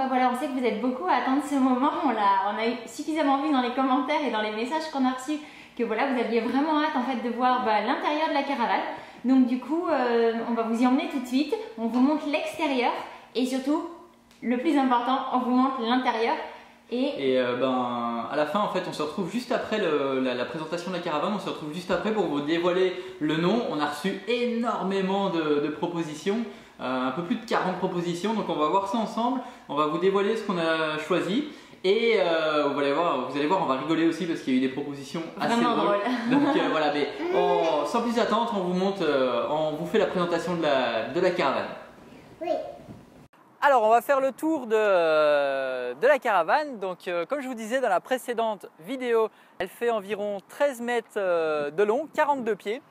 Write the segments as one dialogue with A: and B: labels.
A: voilà, on sait que vous êtes beaucoup à attendre ce moment. On a eu suffisamment vu dans les commentaires et dans les messages qu'on a reçus que voilà, vous aviez vraiment hâte en fait de voir l'intérieur de la caravane. Donc du coup, on va vous y emmener tout de suite. On vous montre l'extérieur et surtout, le plus important, on vous montre l'intérieur. Et
B: à la fin, en fait, on se retrouve juste après la présentation de la caravane. On se retrouve juste après pour vous dévoiler le nom. On a reçu énormément de propositions, un peu plus de 40 propositions. Donc on va voir ça ensemble. On va vous dévoiler ce qu'on a choisi. Et vous allez voir, on va rigoler aussi parce qu'il y a eu des propositions assez drôles. Donc voilà, mais sans plus attendre, on vous montre, on vous fait la présentation de la caravane.
C: Oui.
B: Alors on va faire le tour de la caravane. Donc comme je vous disais dans la précédente vidéo, elle fait environ 13 mètres de long, 42 pieds.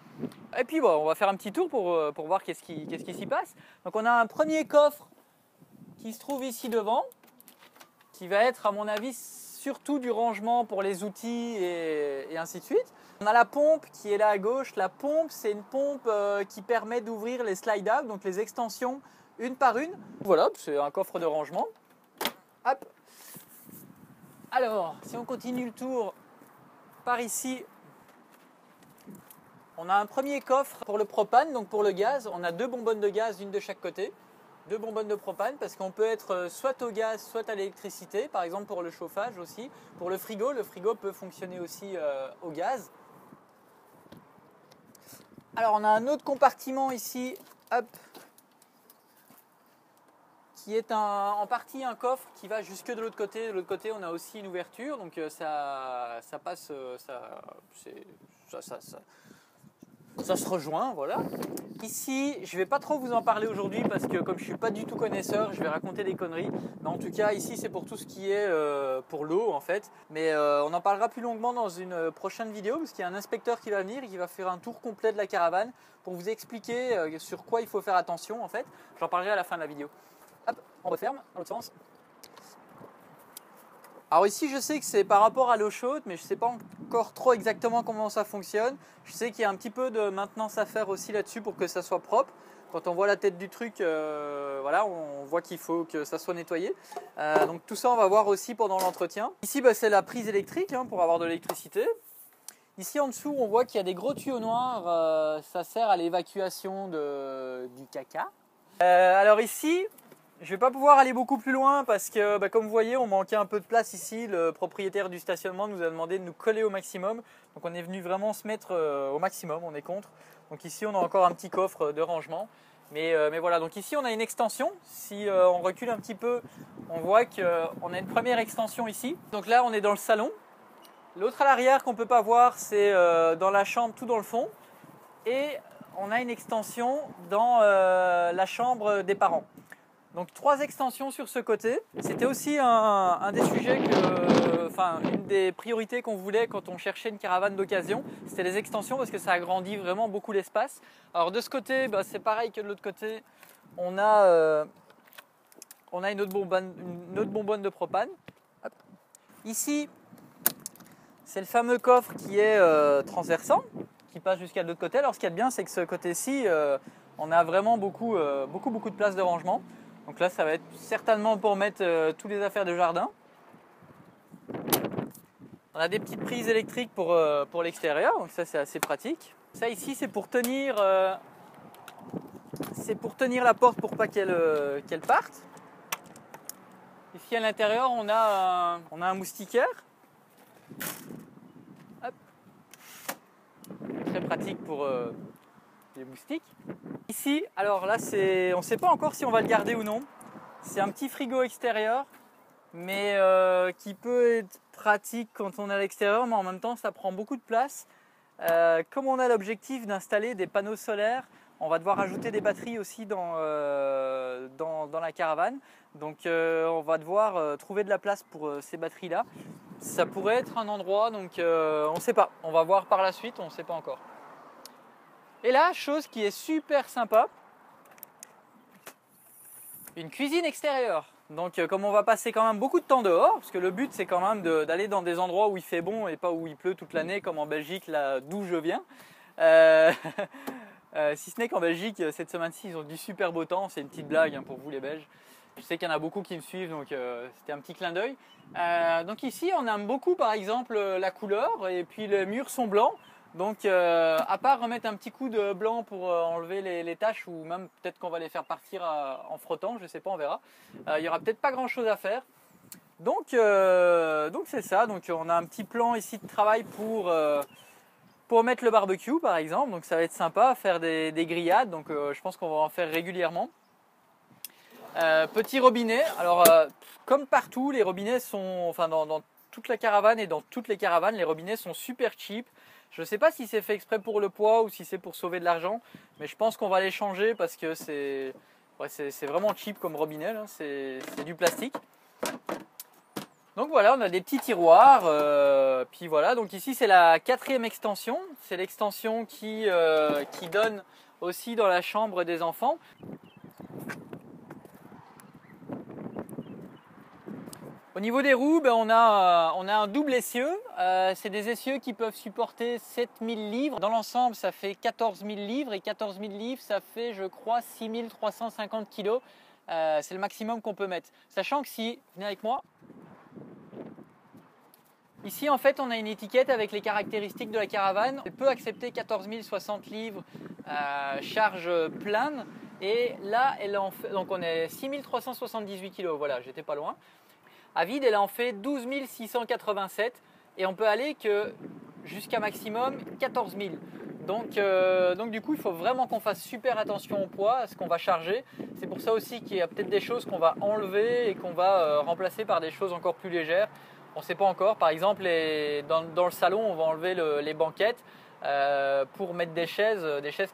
B: Et puis bon, on va faire un petit tour pour voir qu'est-ce qui s'y passe. Donc on a un premier coffre qui se trouve ici devant, qui va être à mon avis surtout du rangement pour les outils et ainsi de suite. On a la pompe qui est là à gauche. La pompe, c'est une pompe qui permet d'ouvrir les slide-out, donc les extensions une par une. Voilà, c'est un coffre de rangement. Hop. Alors, si on continue le tour par ici, on a un premier coffre pour le propane, donc pour le gaz. On a 2 bonbonnes de gaz, une de chaque côté. 2 bonbonnes de propane parce qu'on peut être soit au gaz, soit à l'électricité. Par exemple pour le chauffage aussi. Pour le frigo peut fonctionner aussi au gaz. Alors on a un autre compartiment ici, hop, qui est en partie un coffre qui va jusque de l'autre côté. De l'autre côté, on a aussi une ouverture, donc ça passe, ça se rejoint, voilà. Ici, je ne vais pas trop vous en parler aujourd'hui parce que comme je ne suis pas du tout connaisseur, je vais raconter des conneries. Mais en tout cas, ici, c'est pour tout ce qui est pour l'eau, en fait. Mais on en parlera plus longuement dans une prochaine vidéo parce qu'il y a un inspecteur qui va venir et qui va faire un tour complet de la caravane pour vous expliquer sur quoi il faut faire attention, en fait. J'en parlerai à la fin de la vidéo. Hop, on referme dans l'autre sens. Alors ici, je sais que c'est par rapport à l'eau chaude, mais je ne sais pas encore trop exactement comment ça fonctionne. Je sais qu'il y a un petit peu de maintenance à faire aussi là-dessus pour que ça soit propre. Quand on voit la tête du truc, voilà, on voit qu'il faut que ça soit nettoyé. Donc tout ça, on va voir aussi pendant l'entretien. Ici, c'est la prise électrique pour avoir de l'électricité. Ici en dessous, on voit qu'il y a des gros tuyaux noirs. Ça sert à l'évacuation du caca. Alors ici, je ne vais pas pouvoir aller beaucoup plus loin parce que comme vous voyez on manquait un peu de place ici. Le propriétaire du stationnement nous a demandé de nous coller au maximum. Donc on est venu vraiment se mettre au maximum, on est contre. Donc ici on a encore un petit coffre de rangement. Mais voilà, donc ici on a une extension. Si on recule un petit peu, on voit qu'on a une première extension ici. Donc là on est dans le salon. L'autre à l'arrière qu'on ne peut pas voir c'est dans la chambre tout dans le fond. Et on a une extension dans la chambre des parents. Donc 3 extensions sur ce côté. C'était aussi un des sujets, une des priorités qu'on voulait quand on cherchait une caravane d'occasion. C'était les extensions parce que ça agrandit vraiment beaucoup l'espace. Alors de ce côté, c'est pareil que de l'autre côté. On a une autre bonbonne de propane. Hop. Ici, c'est le fameux coffre qui est transversant, qui passe jusqu'à l'autre côté. Alors ce qu'il y a de bien, c'est que ce côté-ci, on a vraiment beaucoup de place de rangement. Donc là, ça va être certainement pour mettre toutes les affaires de jardin. On a des petites prises électriques pour l'extérieur, donc ça c'est assez pratique. Ça ici, c'est pour tenir la porte pour pas qu'elle parte. Ici à l'intérieur, on a un moustiquaire. Hop. Très pratique pour les moustiques. Ici, alors là, on ne sait pas encore si on va le garder ou non. C'est un petit frigo extérieur, mais qui peut être pratique quand on est à l'extérieur, mais en même temps, ça prend beaucoup de place. Comme on a l'objectif d'installer des panneaux solaires, on va devoir ajouter des batteries aussi dans la caravane. Donc, on va devoir trouver de la place pour ces batteries-là. Ça pourrait être un endroit, donc on ne sait pas. On va voir par la suite, on ne sait pas encore. Et là, chose qui est super sympa, une cuisine extérieure. Donc comme on va passer quand même beaucoup de temps dehors, parce que le but c'est quand même d'aller dans des endroits où il fait bon et pas où il pleut toute l'année comme en Belgique, là d'où je viens. Si ce n'est qu'en Belgique, cette semaine-ci, ils ont du super beau temps, c'est une petite blague pour vous les Belges. Je sais qu'il y en a beaucoup qui me suivent, donc c'était un petit clin d'œil. Donc ici, on aime beaucoup par exemple la couleur et puis les murs sont blancs. Donc à part remettre un petit coup de blanc pour enlever les taches ou même peut-être qu'on va les faire partir en frottant, je ne sais pas, on verra. Il n'y aura peut-être pas grand chose à faire. Donc c'est ça, donc on a un petit plan ici de travail pour mettre le barbecue par exemple. Donc ça va être sympa, faire des grillades, donc je pense qu'on va en faire régulièrement. Petit robinet, alors comme partout les robinets sont, enfin dans toute la caravane et dans toutes les caravanes les robinets sont super cheap. Je ne sais pas si c'est fait exprès pour le poids ou si c'est pour sauver de l'argent, mais je pense qu'on va les changer parce que c'est vraiment cheap comme robinet, c'est du plastique. Donc voilà, on a des petits tiroirs, puis voilà, donc ici c'est la 4e extension, c'est l'extension qui donne aussi dans la chambre des enfants. Au niveau des roues, on a un double essieu. C'est des essieux qui peuvent supporter 7000 livres. Dans l'ensemble, ça fait 14 000 livres. Et 14 000 livres, ça fait, je crois, 6350 kg. C'est le maximum qu'on peut mettre. Sachant que si, venez avec moi. Ici, en fait, on a une étiquette avec les caractéristiques de la caravane. Elle peut accepter 14 060 livres charge pleine. Et là, elle en fait, donc on est 6378 kg. Voilà, j'étais pas loin. À vide, elle en fait 12 687 et on peut aller que jusqu'à maximum 14 000. Donc du coup, il faut vraiment qu'on fasse super attention au poids, à ce qu'on va charger. C'est pour ça aussi qu'il y a peut-être des choses qu'on va enlever et qu'on va remplacer par des choses encore plus légères. On ne sait pas encore. Par exemple, dans le salon, on va enlever les banquettes pour mettre des chaises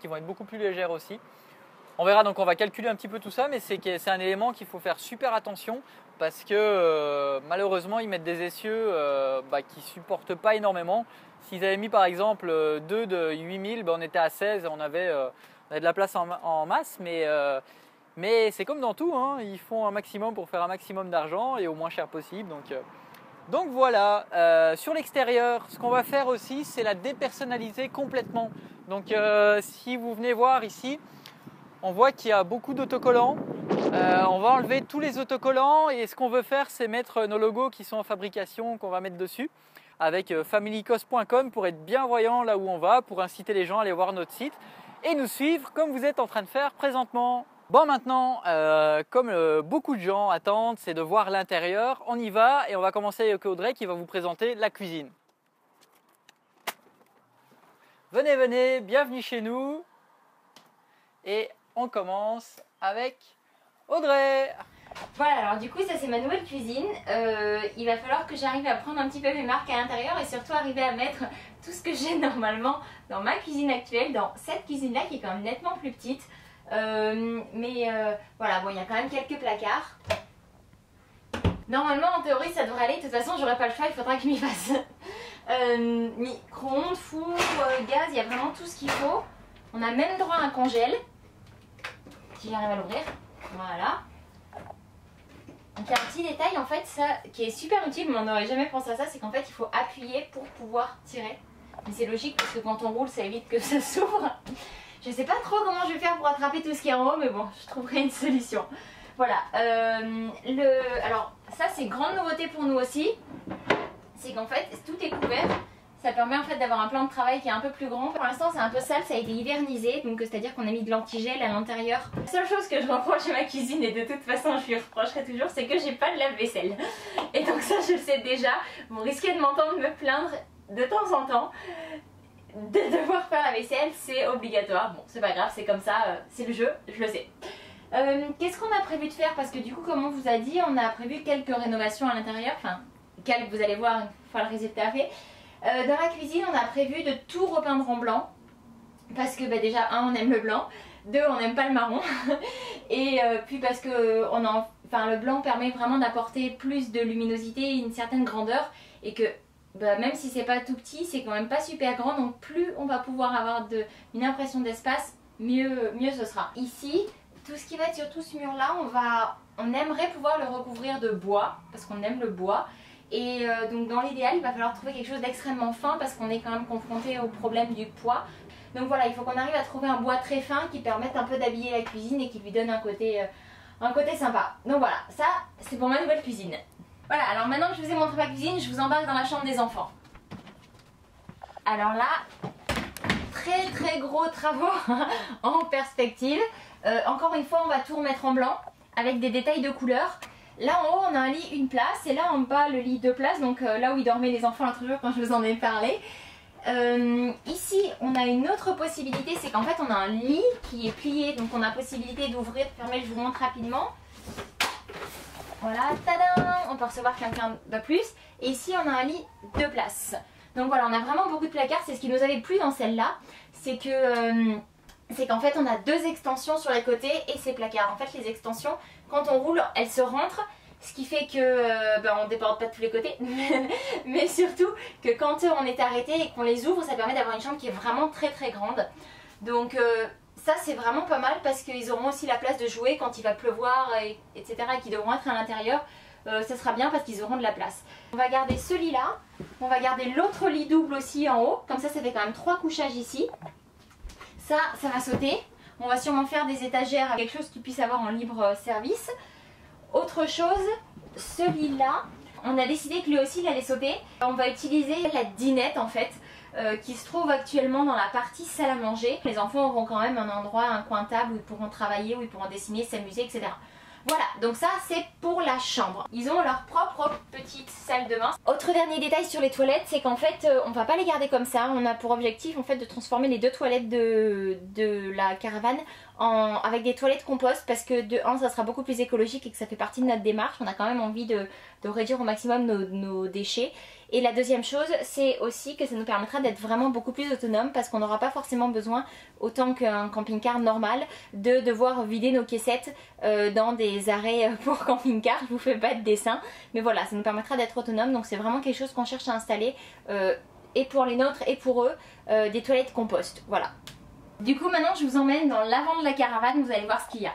B: qui vont être beaucoup plus légères aussi. On verra, donc on va calculer un petit peu tout ça, mais c'est un élément qu'il faut faire super attention parce que malheureusement ils mettent des essieux qui ne supportent pas énormément. S'ils avaient mis par exemple 2 de 8000, on était à 16, on avait de la place en masse, mais c'est comme dans tout, hein, ils font un maximum pour faire un maximum d'argent et au moins cher possible. Donc voilà, sur l'extérieur, ce qu'on va faire aussi, c'est la dépersonnaliser complètement. Donc si vous venez voir ici, on voit qu'il y a beaucoup d'autocollants. On va enlever tous les autocollants et ce qu'on veut faire, c'est mettre nos logos qui sont en fabrication, qu'on va mettre dessus avec familycost.com pour être bien voyant là où on va, pour inciter les gens à aller voir notre site et nous suivre comme vous êtes en train de faire présentement. Bon, maintenant, comme beaucoup de gens attendent, c'est de voir l'intérieur. On y va et on va commencer avec Audrey qui va vous présenter la cuisine. Venez, venez, bienvenue chez nous. Et on commence avec Audrey.
A: Voilà, alors du coup ça c'est ma nouvelle cuisine. Il va falloir que j'arrive à prendre un petit peu mes marques à l'intérieur et surtout arriver à mettre tout ce que j'ai normalement dans ma cuisine actuelle, dans cette cuisine là qui est quand même nettement plus petite. Voilà, bon, il y a quand même quelques placards. Normalement en théorie ça devrait aller, de toute façon j'aurai pas le choix, il faudra que je m'y fasse. Micro-ondes, four, gaz, il y a vraiment tout ce qu'il faut. On a même droit à un congèle, si j'arrive à l'ouvrir. Voilà. Donc il y a un petit détail en fait, ça qui est super utile, mais on n'aurait jamais pensé à ça, c'est qu'en fait il faut appuyer pour pouvoir tirer. Mais c'est logique parce que quand on roule ça évite que ça s'ouvre. Je sais pas trop comment je vais faire pour attraper tout ce qui est en haut, mais bon, je trouverai une solution. Voilà. Alors ça c'est grande nouveauté pour nous aussi, c'est qu'en fait tout est couvert. Ça permet en fait d'avoir un plan de travail qui est un peu plus grand. Pour l'instant c'est un peu sale, ça a été hivernisé, donc c'est-à-dire qu'on a mis de l'antigel à l'intérieur. La seule chose que je reproche à ma cuisine, et de toute façon je lui reprocherai toujours, c'est que j'ai pas de lave-vaisselle. Et donc ça je le sais déjà, vous risquez de m'entendre me plaindre de temps en temps. De devoir faire la vaisselle, c'est obligatoire. Bon, c'est pas grave, c'est comme ça, c'est le jeu, je le sais. Qu'est-ce qu'on a prévu de faire? Parce que du coup, comme on vous a dit, on a prévu quelques rénovations à l'intérieur. Enfin, quelques, vous allez voir une fois le résultat fait. Dans la cuisine, on a prévu de tout repeindre en blanc. Parce que déjà, on aime le blanc. 2, on n'aime pas le marron. Et puis parce que le blanc permet vraiment d'apporter plus de luminosité, une certaine grandeur. Et que même si c'est pas tout petit, c'est quand même pas super grand. Donc plus on va pouvoir avoir une impression d'espace, mieux ce sera. Ici, tout ce qui va être sur tout ce mur là, on aimerait pouvoir le recouvrir de bois, parce qu'on aime le bois. Et donc dans l'idéal, il va falloir trouver quelque chose d'extrêmement fin, parce qu'on est quand même confronté au problème du poids. Donc voilà, il faut qu'on arrive à trouver un bois très fin qui permette un peu d'habiller la cuisine et qui lui donne un côté un côté sympa. Donc voilà, ça c'est pour ma nouvelle cuisine. Voilà, alors maintenant que je vous ai montré ma cuisine, je vous embarque dans la chambre des enfants. Alors là, très gros travaux en perspective. Encore une fois, on va tout remettre en blanc avec des détails de couleurs. Là en haut, on a un lit, une place, et là en bas, le lit 2 places, donc là où ils dormaient les enfants l'autre jour quand je vous en ai parlé. Ici, on a une autre possibilité, c'est qu'en fait, on a un lit qui est plié, donc on a possibilité d'ouvrir, de fermer. Je vous montre rapidement. Voilà, tadam, on peut recevoir quelqu'un de plus. Et ici, on a un lit 2 places. Donc voilà, on a vraiment beaucoup de placards. C'est ce qui nous avait plu dans celle-là, c'est qu'en fait, on a 2 extensions sur les côtés et ces placards. En fait, les extensions, quand on roule, elles se rentrent. Ce qui fait que on ne déborde pas de tous les côtés, mais surtout que quand on est arrêté et qu'on les ouvre, ça permet d'avoir une chambre qui est vraiment très grande. Donc ça c'est vraiment pas mal parce qu'ils auront aussi la place de jouer quand il va pleuvoir, etc. et qu'ils devront être à l'intérieur. Ça sera bien parce qu'ils auront de la place. On va garder ce lit là, on va garder l'autre lit double aussi en haut, comme ça fait quand même 3 couchages ici. Ça va sauter. On va sûrement faire des étagères, quelque chose qu'ils puissent avoir en libre service. Autre chose, ce lit là, on a décidé que lui aussi il allait sauter. On va utiliser la dinette en fait, qui se trouve actuellement dans la partie salle à manger. Les enfants auront quand même un endroit, un coin table où ils pourront travailler, où ils pourront dessiner, s'amuser, etc. Voilà, donc ça c'est pour la chambre. Ils ont leur propre petite salle de bain. Autre dernier détail sur les toilettes, c'est qu'en fait on va pas les garder comme ça. On a pour objectif en fait de transformer les 2 toilettes de la caravane avec des toilettes compost, parce que de 1 ça sera beaucoup plus écologique et que ça fait partie de notre démarche. On a quand même envie de réduire au maximum nos déchets. Et la deuxième chose, c'est aussi que ça nous permettra d'être vraiment beaucoup plus autonome, parce qu'on n'aura pas forcément besoin, autant qu'un camping-car normal, de devoir vider nos caissettes dans des arrêts pour camping-car. Je vous fais pas de dessin, mais voilà, ça nous permettra d'être autonome. Donc c'est vraiment quelque chose qu'on cherche à installer, et pour les nôtres et pour eux, des toilettes compost. Voilà. Du coup maintenant je vous emmène dans l'avant de la caravane, vous allez voir ce qu'il y a.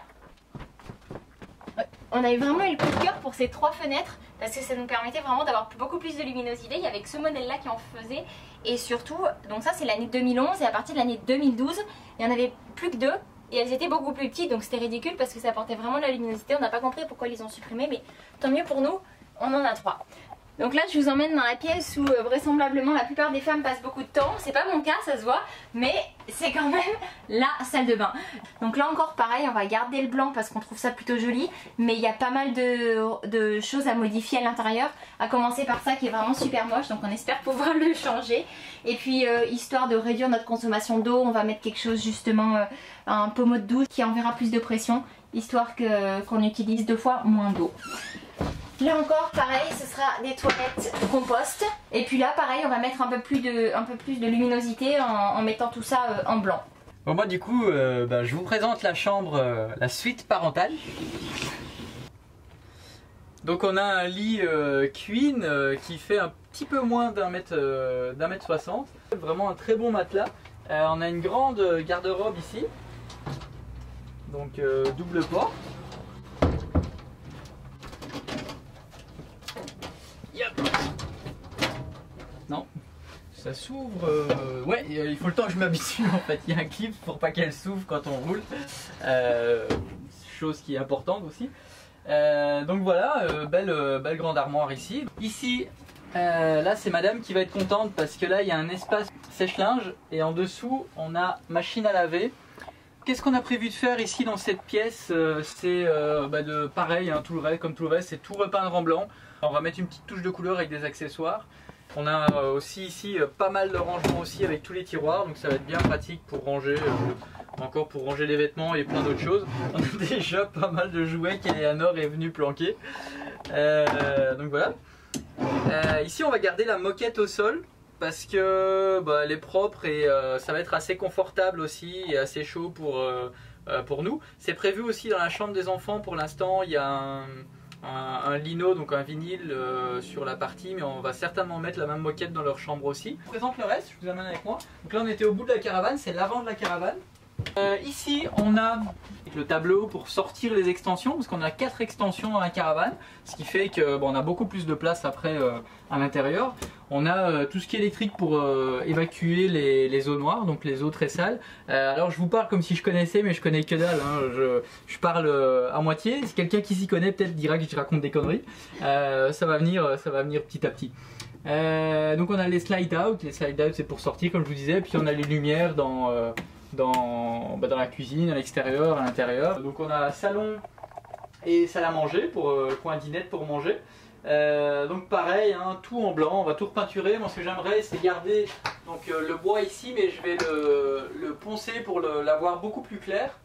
A: On a vraiment eu le coup de cœur pour ces 3 fenêtres parce que ça nous permettait vraiment d'avoir beaucoup plus de luminosité. Il y avait que ce modèle là qui en faisait, et surtout, donc ça c'est l'année 2011, et à partir de l'année 2012 il n'y en avait plus que 2 et elles étaient beaucoup plus petites, donc c'était ridicule parce que ça apportait vraiment de la luminosité. On n'a pas compris pourquoi ils les ont supprimés, mais tant mieux pour nous, on en a 3. Donc là je vous emmène dans la pièce où vraisemblablement la plupart des femmes passent beaucoup de temps. C'est pas mon cas, ça se voit, mais c'est quand même la salle de bain. Donc là encore pareil, on va garder le blanc parce qu'on trouve ça plutôt joli, mais il y a pas mal de choses à modifier à l'intérieur, à commencer par ça qui est vraiment super moche, donc on espère pouvoir le changer. Et puis histoire de réduire notre consommation d'eau, on va mettre quelque chose justement, un pommeau de douche qui enverra plus de pression, histoire qu'on utilise 2 fois moins d'eau. Là encore pareil, ce sera des toilettes compost, et puis là pareil on va mettre un peu plus de luminosité en mettant tout ça en blanc.
B: Bon, moi du coup je vous présente la chambre, la suite parentale. Donc on a un lit queen qui fait un petit peu moins d'un mètre 60. Vraiment un très bon matelas. On a une grande garde-robe ici, donc double porte. Non, ça s'ouvre. Ouais, il faut le temps que je m'habitue en fait. Il y a un clip pour pas qu'elle s'ouvre quand on roule. Chose qui est importante aussi. Donc voilà, belle grande armoire ici. Ici, là c'est madame qui va être contente parce que là il y a un espace sèche-linge et en dessous on a machine à laver. Qu'est-ce qu'on a prévu de faire ici dans cette pièce? C'est pareil, hein, comme tout le reste, c'est tout repeindre en blanc. On va mettre une petite touche de couleur avec des accessoires. On a aussi ici pas mal de rangement aussi avec tous les tiroirs, donc ça va être bien pratique pour ranger, encore pour ranger les vêtements et plein d'autres choses. On a déjà pas mal de jouets qu'Eleanor est venue planquer. Donc voilà. Ici on va garder la moquette au sol parce que elle est propre et ça va être assez confortable aussi et assez chaud pour nous. C'est prévu aussi dans la chambre des enfants pour l'instant, il y a un lino, donc un vinyle sur la partie, mais on va certainement mettre la même moquette dans leur chambre aussi. Je vous présente le reste, je vous amène avec moi. Donc là on était au bout de la caravane, c'est l'avant de la caravane. Ici, on a le tableau pour sortir les extensions, parce qu'on a 4 extensions dans la caravane, ce qui fait que bon, on a beaucoup plus de place après à l'intérieur. On a tout ce qui est électrique pour évacuer les eaux noires, donc les eaux très sales. Alors je vous parle comme si je connaissais, mais je connais que dalle, hein. Je parle à moitié. Si quelqu'un qui s'y connaît peut-être dira que je raconte des conneries. Ça va venir petit à petit. Donc on a les slide out c'est pour sortir comme je vous disais, puis on a les lumières dans la cuisine, à l'extérieur, à l'intérieur. Donc on a salon et salle à manger pour coin dinette pour manger. Donc pareil, hein, tout en blanc, on va tout repeinturer. Moi ce que j'aimerais c'est garder donc, le bois ici, mais je vais le poncer pour l'avoir beaucoup plus clair.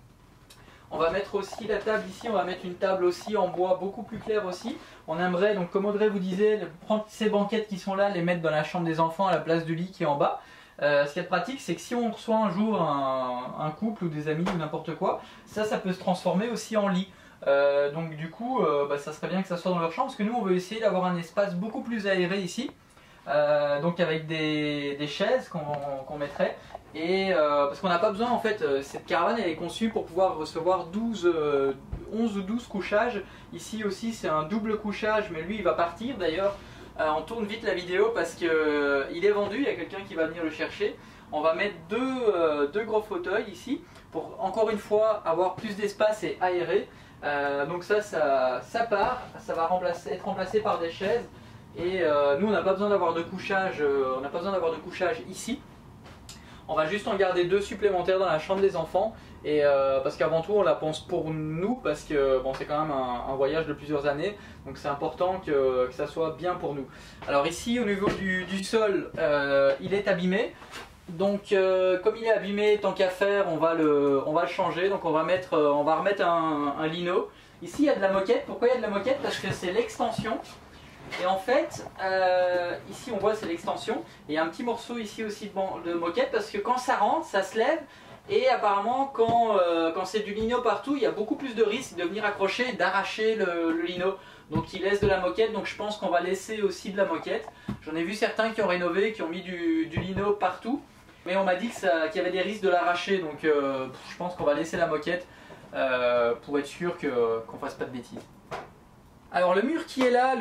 B: On va mettre aussi la table ici, on va mettre une table aussi en bois beaucoup plus clair aussi. On aimerait, donc comme Audrey vous disait, prendre ces banquettes qui sont là, les mettre dans la chambre des enfants à la place du lit qui est en bas. Ce qui est pratique, c'est que si on reçoit un jour un couple ou des amis ou n'importe quoi, ça peut se transformer aussi en lit. Donc du coup, ça serait bien que ça soit dans leur chambre, parce que nous on veut essayer d'avoir un espace beaucoup plus aéré ici. Donc avec des chaises qu'on mettrait. Et parce qu'on n'a pas besoin en fait, cette caravane elle est conçue pour pouvoir recevoir 11 ou 12 couchages. Ici aussi c'est un double couchage, mais lui il va partir d'ailleurs. On tourne vite la vidéo parce qu'il est vendu, il y a quelqu'un qui va venir le chercher. On va mettre deux gros fauteuils ici pour encore une fois avoir plus d'espace et aéré. Donc ça part, ça va être remplacé par des chaises. Et nous on n'a pas besoin d'avoir de couchage, ici. On va juste en garder 2 supplémentaires dans la chambre des enfants. Et parce qu'avant tout on la pense pour nous, parce que bon, c'est quand même un voyage de plusieurs années, donc c'est important que ça soit bien pour nous. Alors ici au niveau du sol, il est abîmé, donc comme il est abîmé, tant qu'à faire on va le changer. Donc on va remettre un lino. Ici il y a de la moquette. Pourquoi il y a de la moquette? Parce que c'est l'extension. Et en fait, ici on voit c'est l'extension, et il y a un petit morceau ici aussi de moquette, parce que quand ça rentre, ça se lève. Et apparemment quand c'est du lino partout, il y a beaucoup plus de risques de venir accrocher et d'arracher le lino. Donc il laisse de la moquette, donc je pense qu'on va laisser aussi de la moquette. J'en ai vu certains qui ont rénové, qui ont mis du lino partout. Mais on m'a dit qu'il y avait des risques de l'arracher, donc je pense qu'on va laisser la moquette pour être sûr qu'on fasse pas de bêtises. Alors le mur qui est là,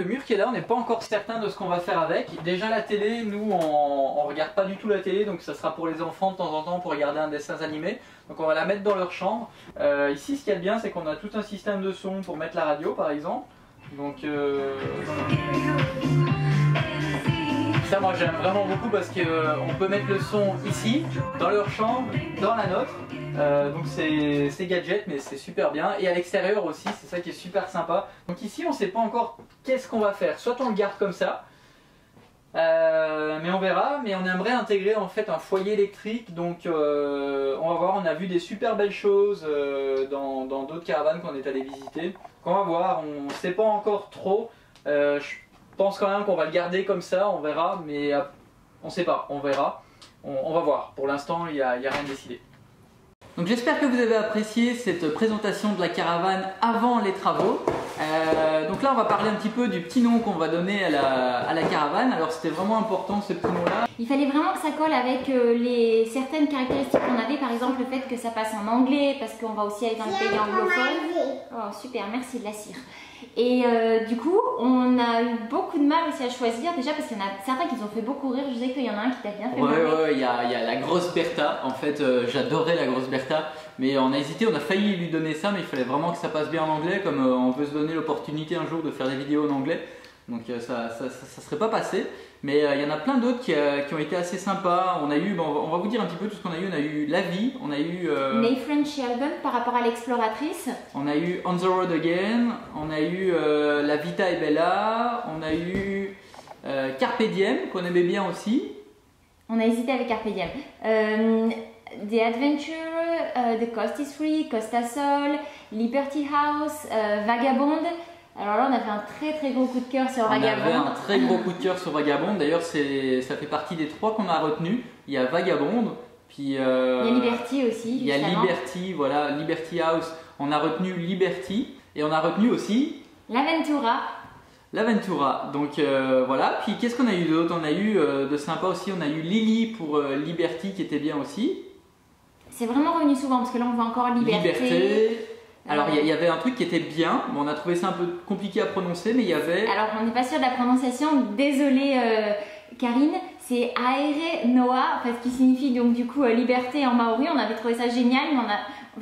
B: on n'est pas encore certain de ce qu'on va faire avec. Déjà la télé, nous on regarde pas du tout la télé, donc ça sera pour les enfants de temps en temps pour regarder un dessin animé. Donc on va la mettre dans leur chambre. Ici ce qu'il y a de bien, c'est qu'on a tout un système de son pour mettre la radio par exemple. Donc ça moi j'aime vraiment beaucoup, parce qu'on peut mettre le son ici, dans leur chambre, dans la nôtre. Donc c'est gadget, mais c'est super bien. Et à l'extérieur aussi, c'est ça qui est super sympa. Donc ici on ne sait pas encore qu'est-ce qu'on va faire. Soit on le garde comme ça, mais on verra. Mais on aimerait intégrer en fait un foyer électrique. Donc on va voir, on a vu des super belles choses dans d'autres caravanes qu'on est allé visiter. Donc on va voir, on ne sait pas encore trop. Je pense quand même qu'on va le garder comme ça, on verra. Mais on ne sait pas, on verra. On va voir. Pour l'instant il n'y a rien décidé. Donc j'espère que vous avez apprécié cette présentation de la caravane avant les travaux. Donc là on va parler un petit peu du petit nom qu'on va donner à la caravane. Alors c'était vraiment important ce petit nom là.
A: Il fallait vraiment que ça colle avec certaines caractéristiques qu'on avait, par exemple le fait que ça passe en anglais, parce qu'on va aussi aller dans les pays anglophones. Oh super, merci de la cire. Et du coup, on a eu beaucoup de mal aussi à choisir, déjà parce qu'il y en a certains qui nous ont fait beaucoup rire. Je sais qu'il y en a un qui t'a bien fait marrer.
B: Ouais, il y a la grosse Bertha. En fait, j'adorais la grosse Bertha, mais on a hésité, on a failli lui donner ça, mais il fallait vraiment que ça passe bien en anglais, comme on veut se donner l'opportunité un jour de faire des vidéos en anglais. Donc ça serait pas passé. Mais il y en a plein d'autres qui ont été assez sympas. On a eu, on va vous dire un petit peu tout ce qu'on a eu. On a eu La Vie, on a eu
A: Mayfriend Shelburne par rapport à l'exploratrice.
B: On a eu On the Road Again, on a eu La Vita e Bella, on a eu Carpe Diem qu'on aimait bien aussi.
A: On a hésité avec Carpe Diem. The Adventure, The Coast is Free, Costa Sol, Liberty House, Vagabond. Alors là on a fait un très gros coup de cœur sur Vagabond.
B: On avait un très gros coup de cœur sur Vagabond. D'ailleurs ça fait partie des 3 qu'on a retenus. Il y a Vagabond, puis il y a
A: Liberty aussi.
B: Il y a Liberty, voilà, Liberty House. On a retenu Liberty et on a retenu aussi
A: l'Aventura.
B: L'Aventura, donc voilà. Puis qu'est-ce qu'on a eu d'autre? On a eu de sympa aussi, on a eu Lily pour Liberty qui était bien aussi.
A: C'est vraiment revenu souvent parce que là on voit encore liberté.
C: Alors il y avait un truc qui était bien, mais on a trouvé ça un peu compliqué à prononcer, mais il y avait...
A: Alors on n'est pas sûr de la prononciation, désolée Karine, c'est Aere Noa, parce qu'il signifie donc du coup liberté en maori. On avait trouvé ça génial, mais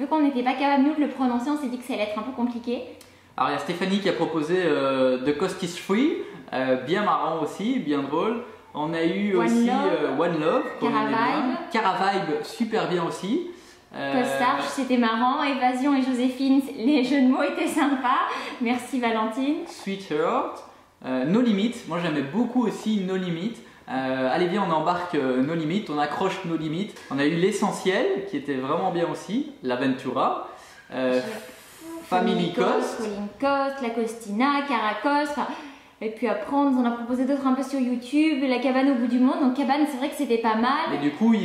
A: vu qu'on n'était pas capable nous de le prononcer, on s'est dit que ça allait être un peu compliqué.
C: Alors il y a Stéphanie qui a proposé The Coast is Free, bien marrant aussi, bien drôle. On a eu aussi One Love, Caravibe, super bien aussi.
A: Costarch, c'était marrant. Évasion et Joséphine, les jeux de mots étaient sympas. Merci Valentine.
C: Sweetheart, No Limit, moi j'aimais beaucoup aussi No Limit. Allez bien, on embarque No Limit, on accroche No Limit. On a eu l'essentiel qui était vraiment bien aussi, l'Aventura, Family Coast,
A: Colin Coast, La Costina, Caracos. Et puis après, on nous en a proposé d'autres un peu sur YouTube, La cabane au bout du monde. Donc cabane, c'est vrai que c'était pas mal.
C: Et du coup, il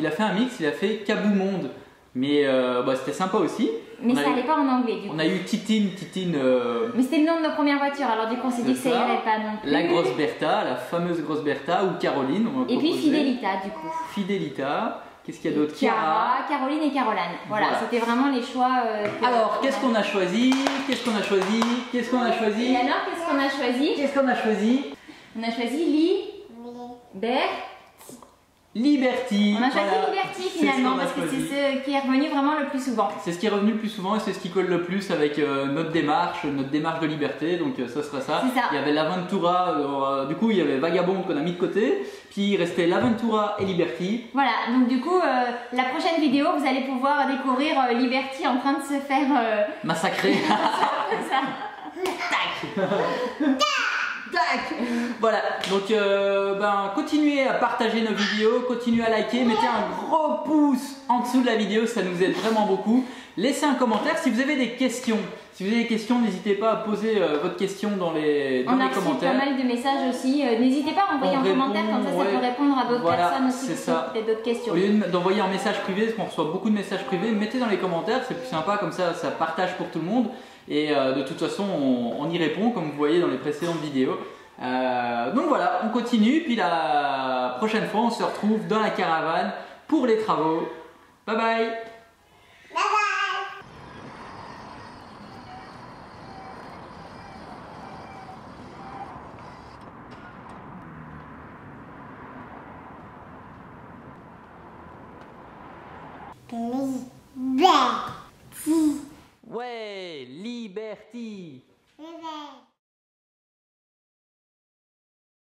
C: a fait un mix, il a fait Cabou Monde. Mais c'était sympa aussi.
A: Mais ça allait pas en anglais du coup.
C: On a eu Titine.
A: Mais c'était le nom de nos premières voitures, alors du coup on s'est dit que ça irait pas non plus.
C: La grosse Bertha, la fameuse grosse Bertha ou Caroline.
A: Et puis Fidelita du coup.
C: Fidelita. Qu'est-ce qu'il y a d'autre?
A: Chiara, Caroline et Caroline. Voilà. C'était vraiment les choix.
C: Alors, qu'est-ce qu'on a choisi?
A: Et alors, qu'est-ce qu'on a choisi?
C: On a choisi Liberty.
A: On a choisi Liberty finalement parce que c'est ce qui est revenu vraiment le plus souvent.
C: C'est ce qui est revenu le plus souvent et c'est ce qui colle le plus avec notre démarche de liberté. Donc ça sera ça. Il y avait l'Aventura, du coup il y avait Vagabond qu'on a mis de côté. Puis il restait l'Aventura et Liberty.
A: Voilà, donc du coup la prochaine vidéo vous allez pouvoir découvrir Liberty en train de se faire
C: massacrer. Tac. Voilà, donc continuez à partager nos vidéos, continuez à liker, mettez un gros pouce en dessous de la vidéo, ça nous aide vraiment beaucoup. Laissez un commentaire si vous avez des questions. Si vous avez des questions, n'hésitez pas à poser votre question dans les commentaires.
A: On a reçu pas mal de messages aussi. N'hésitez pas à envoyer un commentaire, comme ça peut répondre à d'autres personnes aussi qui ont peut-être d'autres questions.
C: Au lieu d'envoyer un message privé, parce qu'on reçoit beaucoup de messages privés, mettez dans les commentaires, c'est plus sympa, comme ça ça partage pour tout le monde. Et de toute façon, on y répond, comme vous voyez dans les précédentes vidéos. Donc voilà, on continue. Puis la prochaine fois, on se retrouve dans la caravane pour les travaux. Bye bye.
D: Liberty.
C: Ouais, Liberty.